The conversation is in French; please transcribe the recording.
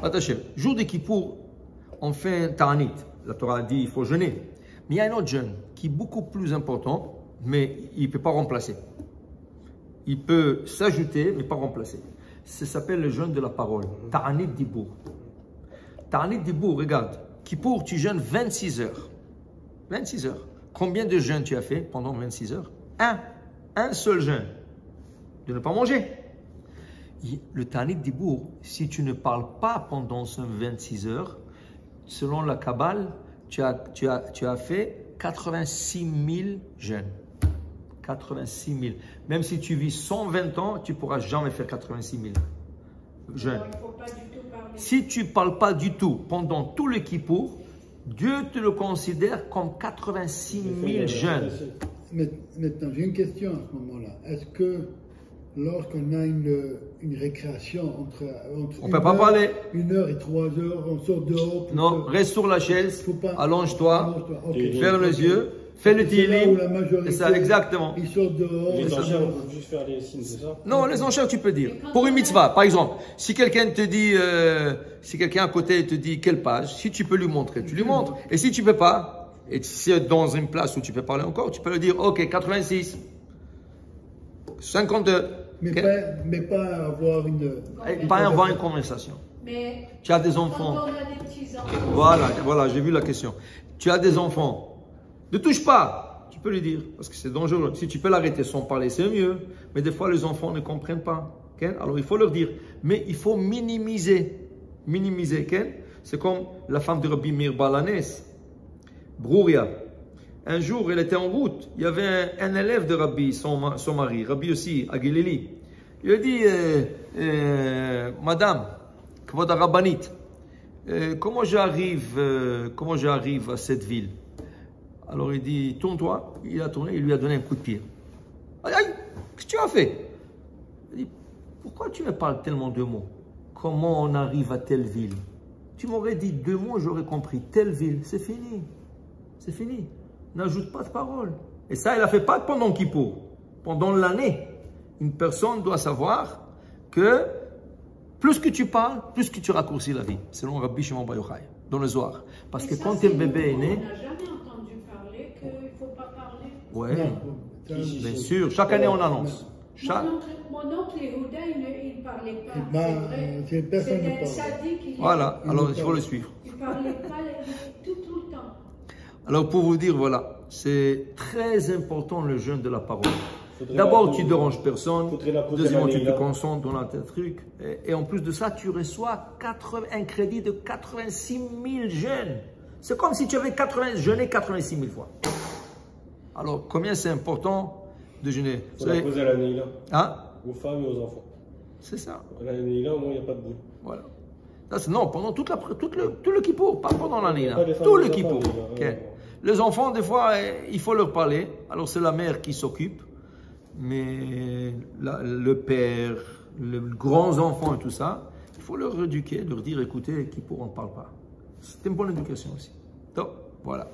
Attachez, jour de Kippour, on fait un ta'anit. La Torah dit qu'il faut jeûner. Mais il y a un autre jeûne qui est beaucoup plus important, mais il ne peut pas remplacer. Il peut s'ajouter, mais pas remplacer. Ça s'appelle le jeûne de la parole. Ta'anit Dibour. Ta'anit Dibour, regarde. Kippour, tu jeûnes 26 heures. 26 heures. Combien de jeûnes tu as fait pendant 26 heures? Un seul jeûne. De ne pas manger. Le Ta'anit Dibour, si tu ne parles pas pendant ces 26 heures, selon la Kabbale, tu as fait 86 000 jeûnes. 86 000. Même si tu vis 120 ans, tu ne pourras jamais faire 86 000 jeûnes. Alors, il faut pas du tout parler. Si tu ne parles pas du tout pendant tout le Kippour, Dieu te le considère comme 86 000 jeûnes. Maintenant, j'ai une question à ce moment-là. Est-ce que lorsqu'on a une récréation entre on ne peut pas parler. 1 heure et 3 heures, on sort dehors? Non, reste sur la chaise, allonge-toi, Okay. ferme les yeux, fais le tilim. C'est ça, exactement. Ils sortent dehors. Les enchères, on peut juste faire les signes, c'est ça? Non, les enchères, tu peux dire. Pour une mitzvah, par exemple, si quelqu'un te dit, si quelqu'un à côté te dit quelle page, si tu peux lui montrer, tu lui montres. Et si tu ne peux pas, et si c'est dans une place où tu peux parler encore, tu peux lui dire, ok, 86, 52. Mais, Okay? pas avoir une conversation. Mais tu as des enfants. quand on a des petits-enfants. Voilà, j'ai vu la question. Tu as des enfants. Ne touche pas. Tu peux lui dire, parce que c'est dangereux. Si tu peux l'arrêter sans parler, c'est mieux. Mais des fois, les enfants ne comprennent pas. Okay? Alors, il faut leur dire. Mais il faut minimiser. Minimiser. Okay? C'est comme la femme de Rabbi Meir Balanes, Brouria. Un jour, elle était en route. Il y avait un élève de Rabbi, son mari, Rabbi aussi, à Galilee. Il lui a dit, Madame, Kvod Rabbanit, comment j'arrive à cette ville? Alors il dit, tourne-toi. Il a tourné, il lui a donné un coup de pied. Aïe, aïe, qu'est-ce que tu as fait? Il dit, pourquoi tu me parles tellement de mots? Comment on arrive à telle ville? Tu m'aurais dit 2 mots, j'aurais compris. Telle ville, c'est fini. C'est fini. N'ajoute pas de parole. Et ça, il n'a fait pas pendant Kippour. Pendant l'année, une personne doit savoir que plus que tu parles, plus que tu raccourcis la vie. Selon Rabbi Shimon Bar Yochai, dans le Zohar. Parce que quand un bébé est né... On n'a jamais entendu parler qu'il ne faut pas parler. Oui, bien sûr. Chaque année, on annonce. Mon oncle Yehuda, il ne parlait pas. C'était un sadique. Voilà, alors il faut le suivre. Il ne parlait pas tout le temps. Alors pour vous dire, voilà, c'est très important le jeûne de la parole. D'abord, tu ne déranges personne. Deuxièmement, tu te concentres dans un truc. Et en plus de ça, tu reçois un crédit de 86 000 jeûnes. C'est comme si tu avais jeûné 86 000 fois. Alors, combien c'est important de jeûner? Il faut la poser à la Neila. Hein? Aux femmes et aux enfants. C'est ça. À la Neila, au moins, il n'y a pas de bruit. Voilà. Non, pendant tout le Kippour, pas pendant l'année. Tout le Kippour. Okay. Les enfants, des fois, il faut leur parler. Alors, c'est la mère qui s'occupe. Mais le père, les grands enfants et tout ça, il faut leur éduquer, leur dire, écoutez, Kippour, on ne parle pas. C'est une bonne éducation aussi. Donc, voilà.